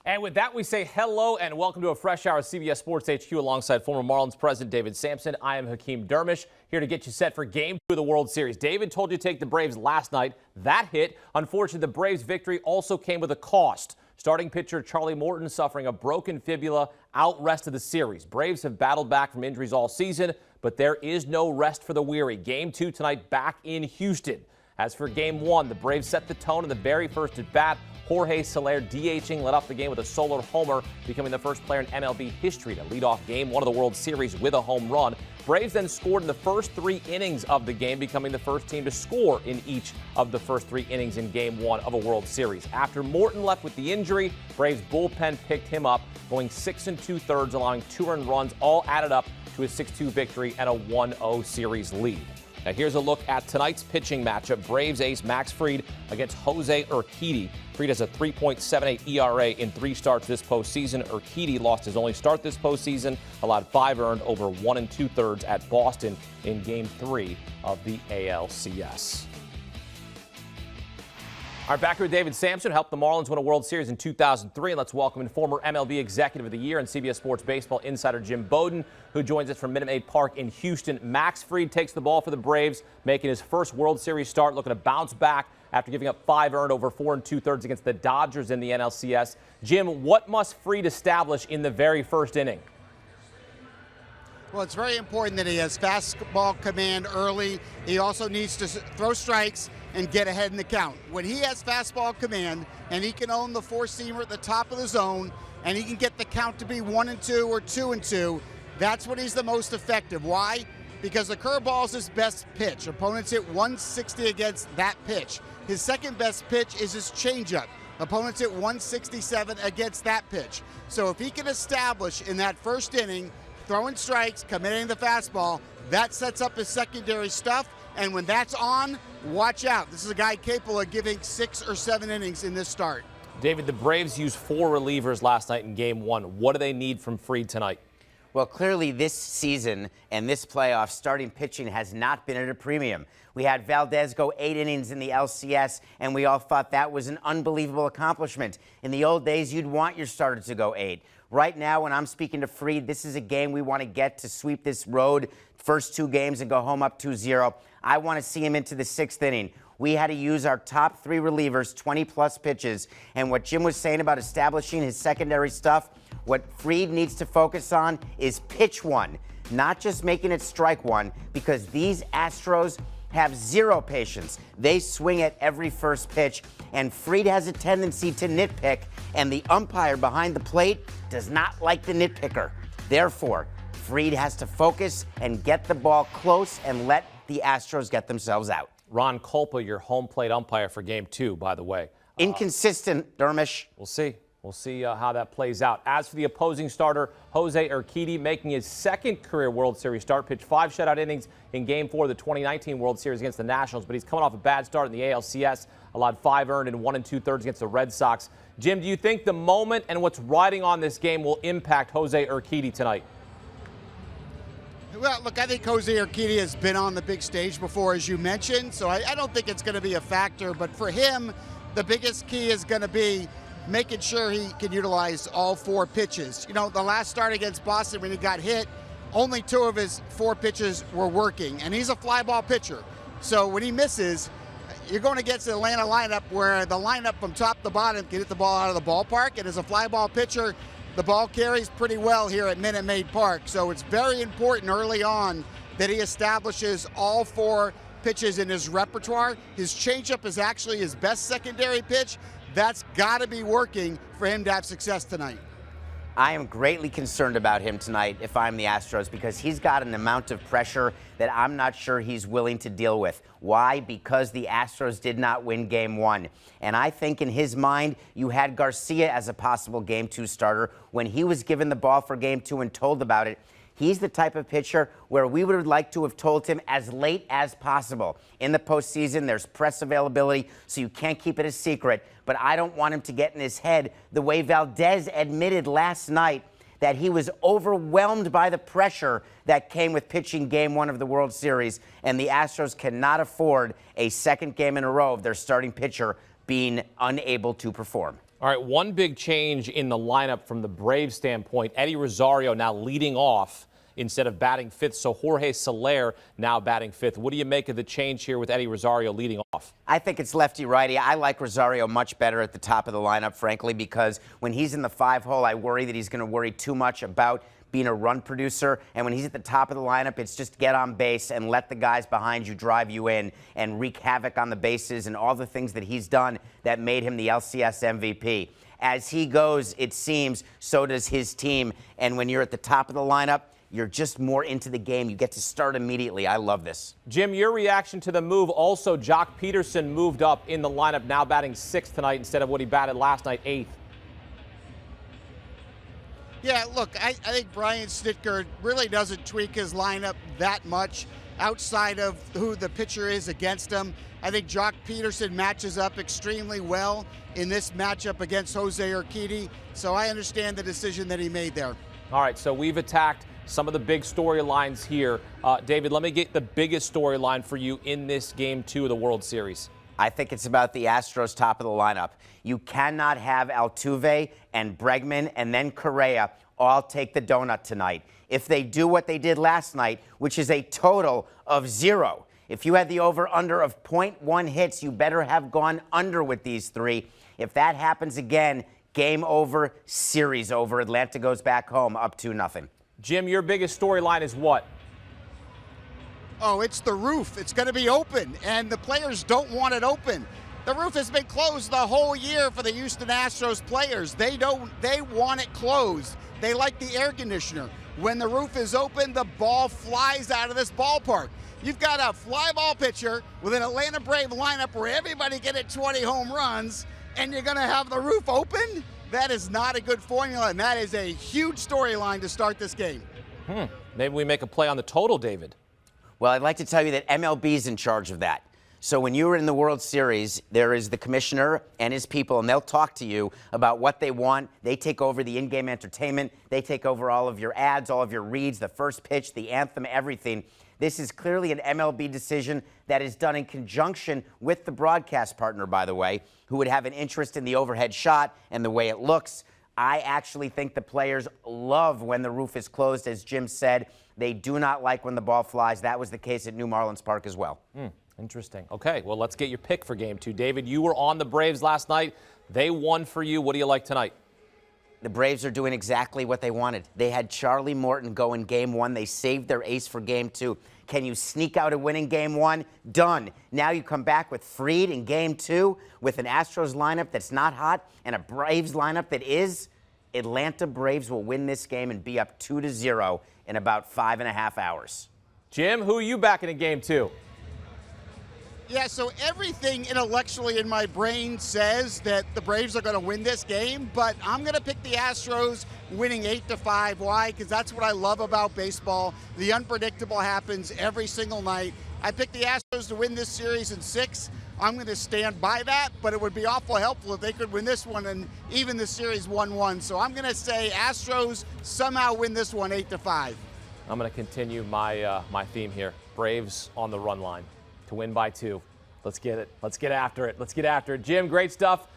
And with that, we say hello and welcome to a fresh hour of CBS Sports HQ alongside former Marlins president David Samson. I am Hakeem Dermish, here to get you set for Game 2 of the World Series. David told you to take the Braves last night. That hit. Unfortunately, the Braves' victory also came with a cost. Starting pitcher Charlie Morton suffering a broken fibula out rest of the series. Braves have battled back from injuries all season, but there is no rest for the weary. Game 2 tonight back in Houston. As for Game 1, the Braves set the tone in the very first at bat. Jorge Soler DHing led off the game with a solo homer, becoming the first player in MLB history to lead off Game 1 of the World Series with a home run. Braves then scored in the first 3 innings of the game, becoming the first team to score in each of the first 3 innings in Game 1 of a World Series. After Morton left with the injury, Braves bullpen picked him up, going 6 2/3, allowing 2 earned runs, all added up to a 6-2 victory and a 1-0 series lead. Now here's a look at tonight's pitching matchup. Braves ace Max Fried against Jose Urquidy. Fried has a 3.78 ERA in 3 starts this postseason. Urquidy lost his only start this postseason, allowed 5 earned over 1 2/3 at Boston in Game 3 of the ALCS. All right, back here with David Samson, helped the Marlins win a World Series in 2003. And let's welcome in former MLB Executive of the Year and CBS Sports baseball insider Jim Bowden, who joins us from Minute Maid Park in Houston. Max Fried takes the ball for the Braves, making his first World Series start, looking to bounce back after giving up 5 earned over 4 2/3 against the Dodgers in the NLCS. Jim, what must Fried establish in the very first inning? Well, it's very important that he has fastball command early. He also needs to throw strikes and get ahead in the count. When he has fastball command and he can own the 4-seamer at the top of the zone and he can get the count to be 1-2 or 2-2, that's when he's the most effective. Why? Because the curveball is his best pitch. Opponents hit 160 against that pitch. His second best pitch is his changeup. Opponents hit 167 against that pitch. So if he can establish in that first inning, throwing strikes, committing the fastball, that sets up his secondary stuff. And when that's on, watch out. This is a guy capable of giving 6 or 7 innings in this start. David, the Braves used 4 relievers last night in Game 1. What do they need from Fried tonight? Well, clearly this season and this playoff, starting pitching has not been at a premium. We had Valdez go 8 innings in the LCS, and we all thought that was an unbelievable accomplishment. In the old days, you'd want your starter to go 8. Right now, when I'm speaking to Fried, this is a game we want to get to sweep this road, first 2 games, and go home up 2-0. I want to see him into the 6th inning. We had to use our top 3 relievers, 20-plus pitches. And what Jim was saying about establishing his secondary stuff, what Fried needs to focus on is pitch 1, not just making it strike 1, because these Astros have 0 patience. They swing at every first pitch, and Fried has a tendency to nitpick, and the umpire behind the plate does not like the nitpicker. Therefore, Fried has to focus and get the ball close and let the Astros get themselves out. Ron Culpa, your home plate umpire for Game 2, by the way. Inconsistent, Dermish. We'll see. We'll see how that plays out. As for the opposing starter, Jose Urquidy, making his 2nd career World Series start, pitched 5 shutout innings in Game 4 of the 2019 World Series against the Nationals, but he's coming off a bad start in the ALCS, allowed 5 earned in 1 2/3 against the Red Sox. Jim, do you think the moment and what's riding on this game will impact Jose Urquidy tonight? Well, look, I think Jose Urquidy has been on the big stage before, as you mentioned, so I don't think it's going to be a factor. But for him, the biggest key is going to be making sure he can utilize all 4 pitches. You know, the last start against Boston when he got hit, only 2 of his 4 pitches were working, and he's a fly ball pitcher. So when he misses, you're going against the Atlanta lineup where the lineup from top to bottom can hit the ball out of the ballpark, and as a fly ball pitcher, the ball carries pretty well here at Minute Maid Park. So it's very important early on that he establishes all 4 pitches in his repertoire. His changeup is actually his best secondary pitch. That's got to be working for him to have success tonight. I am greatly concerned about him tonight if I'm the Astros, because he's got an amount of pressure that I'm not sure he's willing to deal with. Why? Because the Astros did not win Game 1. And I think in his mind, you had Garcia as a possible Game 2 starter. When he was given the ball for Game 2 and told about it, he's the type of pitcher where we would like to have told him as late as possible. In the postseason, there's press availability, so you can't keep it a secret. But I don't want him to get in his head the way Valdez admitted last night that he was overwhelmed by the pressure that came with pitching Game 1 of the World Series, and the Astros cannot afford a 2nd game in a row of their starting pitcher being unable to perform. All right, one big change in the lineup from the Braves standpoint. Eddie Rosario now leading off instead of batting fifth, so Jorge Soler now batting fifth. What do you make of the change here with Eddie Rosario leading off? I think it's lefty-righty. I like Rosario much better at the top of the lineup, frankly, because when he's in the 5-hole, I worry that he's going to worry too much about being a run producer. And when he's at the top of the lineup, it's just get on base and let the guys behind you drive you in and wreak havoc on the bases and all the things that he's done that made him the LCS MVP. As he goes, it seems, so does his team. And when you're at the top of the lineup, you're just more into the game. You get to start immediately. I love this. Jim, your reaction to the move. Also, Jock Peterson moved up in the lineup, now batting sixth tonight instead of what he batted last night, eighth. Yeah, look, I think Brian Snitker really doesn't tweak his lineup that much outside of who the pitcher is against him. I think Jock Peterson matches up extremely well in this matchup against Jose Urquidy, so I understand the decision that he made there. All right, so we've attacked some of the big storylines here. David, let me get the biggest storyline for you in this Game 2 of the World Series. I think it's about the Astros top of the lineup. You cannot have Altuve and Bregman and then Correa all take the donut tonight. If they do what they did last night, which is a total of 0, if you had the over-under of 0.1 hits, you better have gone under with these three. If that happens again, game over, series over. Atlanta goes back home up 2-0. Jim, your biggest storyline is what? Oh, it's the roof. It's going to be open, and the players don't want it open. The roof has been closed the whole year for the Houston Astros players. They want it closed. They like the air conditioner. When the roof is open, the ball flies out of this ballpark. You've got a fly ball pitcher with an Atlanta Brave lineup where everybody can hit 20 home runs, and you're going to have the roof open? That is not a good formula, and that is a huge storyline to start this game. Maybe we make a play on the total, David. Well, I'd like to tell you that MLB is in charge of that. So when you were in the World Series, there is the commissioner and his people, and they'll talk to you about what they want. They take over the in-game entertainment. They take over all of your ads, all of your reads, the first pitch, the anthem, everything. This is clearly an MLB decision that is done in conjunction with the broadcast partner, by the way, who would have an interest in the overhead shot and the way it looks. I actually think the players love when the roof is closed, as Jim said. They do not like when the ball flies. That was the case at New Marlins Park as well. Interesting. Okay, well, let's get your pick for Game 2. David, you were on the Braves last night. They won for you. What do you like tonight? The Braves are doing exactly what they wanted. They had Charlie Morton go in Game 1. They saved their ace for Game 2. Can you sneak out a win in Game 1? Done. Now you come back with Fried in Game 2 with an Astros lineup that's not hot and a Braves lineup that is. Atlanta Braves will win this game and be up 2-0 in about 5.5 hours. Jim, who are you backing in Game 2? Yeah, so everything intellectually in my brain says that the Braves are going to win this game, but I'm going to pick the Astros winning 8-5. Why? Because that's what I love about baseball. The unpredictable happens every single night. I picked the Astros to win this series in 6. I'm going to stand by that, but it would be awful helpful if they could win this one and even the series 1-1. So I'm going to say Astros somehow win this one 8-5. I'm going to continue my theme here. Braves on the run line to win by 2. Let's get it. Let's get after it. Let's get after it. Jim, great stuff.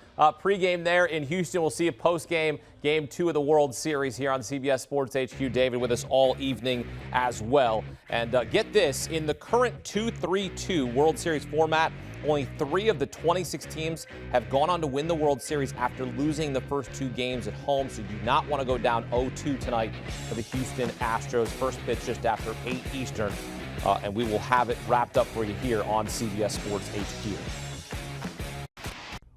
Pre-game there in Houston. We'll see you post-game, Game 2 of the World Series here on CBS Sports HQ. David with us all evening as well. And get this, in the current 2-3-2 World Series format, only 3 of the 26 teams have gone on to win the World Series after losing the first 2 games at home. So you do not want to go down 0-2 tonight for the Houston Astros. First pitch just after 8 Eastern. And we will have it wrapped up for you here on CBS Sports HQ.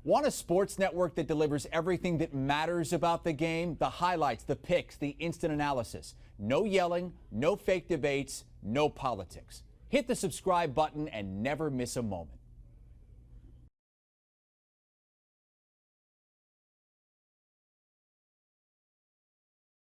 Want a sports network that delivers everything that matters about the game? The highlights, the picks, the instant analysis. No yelling, no fake debates, no politics. Hit the subscribe button and never miss a moment.